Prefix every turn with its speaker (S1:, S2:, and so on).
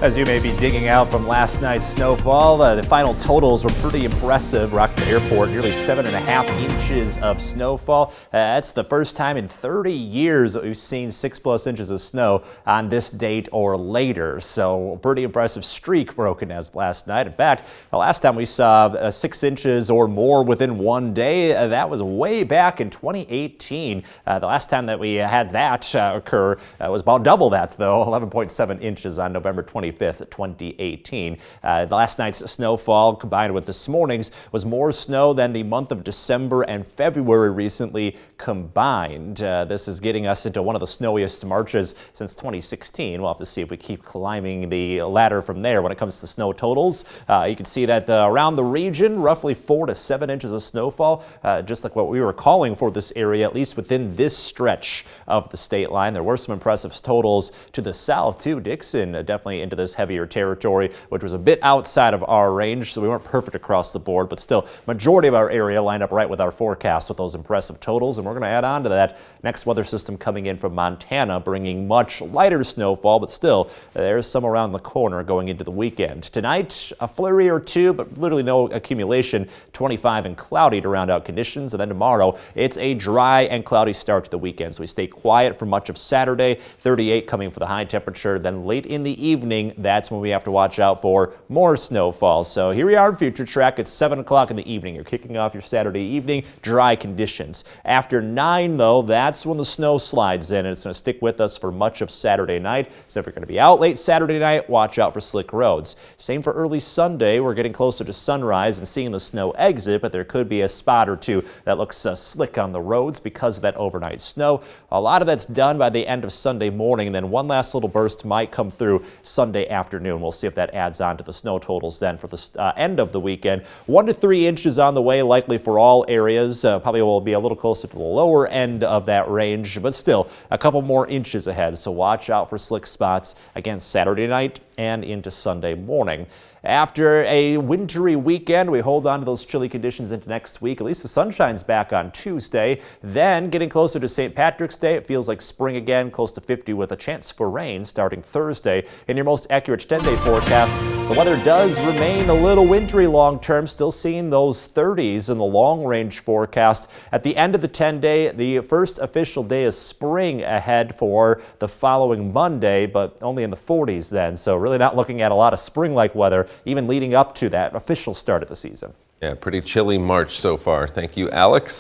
S1: As you may be digging out from last night's snowfall, the final totals were pretty impressive. Rockford Airport, nearly 7.5 inches of snowfall. That's the first time in 30 years that we've seen 6+ inches of snow on this date or later. So, a pretty impressive streak broken as last night. In fact, the last time we saw 6 inches or more within one day, that was way back in 2018. The last time that we had that occur was about double that, though, 11.7 inches on November 25th, 2018. The last night's snowfall combined with this morning's was more snow than the month of December and February recently combined. This is getting us into one of the snowiest Marches since 2016. We'll have to see if we keep climbing the ladder from there when it comes to snow totals. You can see that around the region, roughly 4 to 7 inches of snowfall, just like what we were calling for this area, at least within this stretch of the state line. There were some impressive totals to the south, too. Dixon definitely into this heavier territory, which was a bit outside of our range, so we weren't perfect across the board, but still, majority of our area lined up right with our forecast with those impressive totals, and we're going to add on to that next weather system coming in from Montana, bringing much lighter snowfall, but still, there's some around the corner going into the weekend. Tonight, a flurry or two, but literally no accumulation, 25 and cloudy to round out conditions, and then tomorrow, it's a dry and cloudy start to the weekend, so we stay quiet for much of Saturday, 38 coming for the high temperature, then late in the evening, that's when we have to watch out for more snowfall. So here we are in Future Track. It's 7 o'clock in the evening. You're kicking off your Saturday evening, dry conditions. After 9, though, that's when the snow slides in, and it's going to stick with us for much of Saturday night. So if you're going to be out late Saturday night, watch out for slick roads. Same for early Sunday. We're getting closer to sunrise and seeing the snow exit, but there could be a spot or two that looks slick on the roads because of that overnight snow. A lot of that's done by the end of Sunday morning, and then one last little burst might come through Sunday afternoon. We'll see if that adds on to the snow totals then for the end of the weekend. 1 to 3 inches on the way, likely for all areas. Probably will be a little closer to the lower end of that range, but still a couple more inches ahead. So watch out for slick spots again Saturday night and into Sunday morning. After a wintry weekend, we hold on to those chilly conditions into next week. At least the sunshine's back on Tuesday. Then, getting closer to St. Patrick's Day, it feels like spring again, close to 50 with a chance for rain starting Thursday. In your most accurate 10-day forecast, the weather does remain a little wintry long-term, still seeing those 30s in the long-range forecast. At the end of the 10-day, the first official day of spring ahead for the following Monday, but only in the 40s then. So really not looking at a lot of spring-like weather even leading up to that official start of the season.
S2: Yeah, pretty chilly March so far. Thank you, Alex.